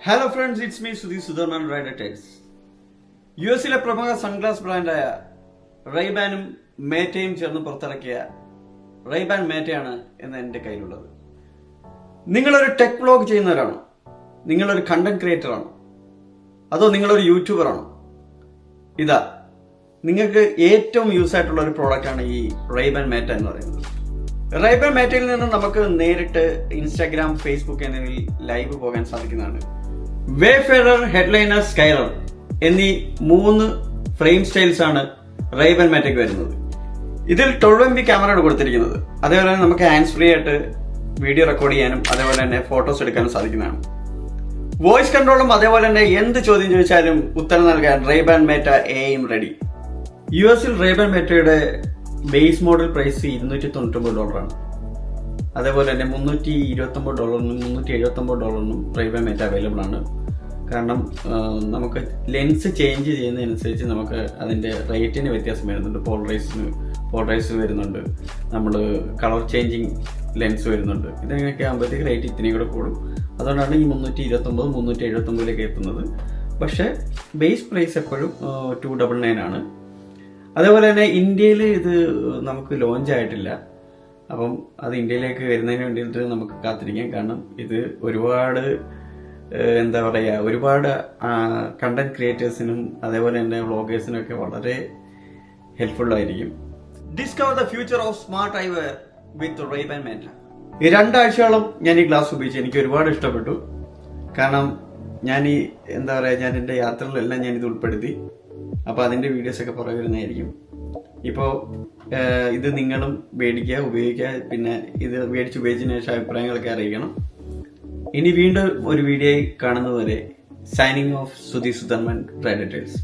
Hello friends, it's me Sudhi Sudharman rider tiles. യുഎസിലെ പ്രമുഖ sunglass ബ്രാൻഡായ റെയ്ബാനും മേറ്റയും ചേർന്ന് പുറത്തിറക്കിയ റെയ്ബാൻ മേറ്റയാണ് എന്ന് എൻ്റെ കയ്യിലുള്ളത്. നിങ്ങളൊരു ടെക് വ്ലോഗ് ചെയ്യുന്നവരാണോ? നിങ്ങളൊരു കണ്ടന്റ് ക്രിയേറ്റർ ആണോ? അതോ നിങ്ങളൊരു യൂട്യൂബർ ആണോ? ഇതാ നിങ്ങൾക്ക് ഏറ്റവും യൂസ് ആയിട്ടുള്ള ഒരു പ്രോഡക്റ്റാണ് ഈ റെയ്ബാൻ മേറ്റ എന്ന് പറയുന്നത്. റെയ്ബാൻ മേറ്റയിൽ നിന്ന് നമുക്ക് നേരിട്ട് ഇൻസ്റ്റാഗ്രാം, ഫേസ്ബുക്ക് എന്നിവയിൽ ലൈവ് പോകാൻ സാധിക്കുന്നതാണ്. വേഫെയറർ, ഹെഡ്ലൈനർ, സ്കൈറർ എന്നീ 3 ഫ്രെയിം സ്റ്റൈൽസ് ആണ് റെയ്ബാൻ മേറ്റയ്ക്ക് വരുന്നത്. ഇതിൽ 12 MP ക്യാമറയാണ് കൊടുത്തിരിക്കുന്നത്. അതേപോലെ തന്നെ നമുക്ക് ഹാൻഡ്സ് ഫ്രീ ആയിട്ട് വീഡിയോ റെക്കോർഡ് ചെയ്യാനും അതേപോലെ തന്നെ ഫോട്ടോസ് എടുക്കാനും സാധിക്കുന്നതാണ്. വോയിസ് കൺട്രോളും അതേപോലെ തന്നെ എന്ത് ചോദ്യം ചോദിച്ചാലും ഉത്തരം നൽകാൻ റെയ്ബാൻ മേറ്റ എയും റെഡി. യുഎസിൽ റെയ്ബാൻ മേറ്റയുടെ ബേസ് മോഡൽ പ്രൈസ് $299. അതേപോലെ തന്നെ $329 $379 റെയ്ബാൻ മേറ്റ അവൈലബിൾ ആണ്. കാരണം നമുക്ക് ലെൻസ് ചേഞ്ച് ചെയ്യുന്നതനുസരിച്ച് നമുക്ക് അതിൻ്റെ റേറ്റിന് വ്യത്യാസം വരുന്നുണ്ട്. പോളറൈസ് വരുന്നുണ്ട്, നമ്മൾ കളർ ചേഞ്ചിങ് ലെൻസ് വരുന്നുണ്ട്. ഇതിനൊക്കെ ആകുമ്പോഴത്തേക്ക് റേറ്റ് ഇത്രയും കൂടെ കൂടും. അതുകൊണ്ടാണ് ഈ $329 $379 എത്തുന്നത്. പക്ഷേ ബേസ് പ്രൈസ് എപ്പോഴും $299 ആണ്. അതേപോലെ തന്നെ ഇന്ത്യയിൽ ഇത് നമുക്ക് ലോഞ്ച് ആയിട്ടില്ല. അപ്പം അത് ഇന്ത്യയിലേക്ക് വരുന്നതിന് വേണ്ടിയിട്ട് നമുക്ക് കാത്തിരിക്കാം. കാരണം ഇത് ഒരുപാട് ഒരുപാട് കണ്ടന്റ് ക്രിയേറ്റേഴ്സിനും അതേപോലെ തന്നെ വ്ളോഗേഴ്സിനും ഒക്കെ വളരെ ഹെൽപ്ഫുൾ ആയിരിക്കും. Discover the future of smart eyewear with Rayban Meta. ഈ 2 ആഴ്ചയോളം ഞാൻ ഈ ഗ്ലാസ് ഉപയോഗിച്ച് എനിക്ക് ഒരുപാട് ഇഷ്ടപ്പെട്ടു. കാരണം ഞാൻ ഞാൻ എൻ്റെ യാത്രകളിലെല്ലാം ഞാൻ ഇത് ഉൾപ്പെടുത്തി. അപ്പോൾ അതിൻ്റെ വീഡിയോസൊക്കെ പുറകെ വരുന്നതായിരിക്കും. ഇപ്പോൾ ഇത് നിങ്ങളും മേടിക്കുക, ഉപയോഗിക്കുക. പിന്നെ ഇത് മേടിച്ച് ഉപയോഗിച്ചതിന് ശേഷം അഭിപ്രായങ്ങളൊക്കെ അറിയിക്കണം. ഇനി വീണ്ടും ഒരു വീഡിയോ കാണുന്നതുവരെ signing off Sudhi Sudharman rider tiles.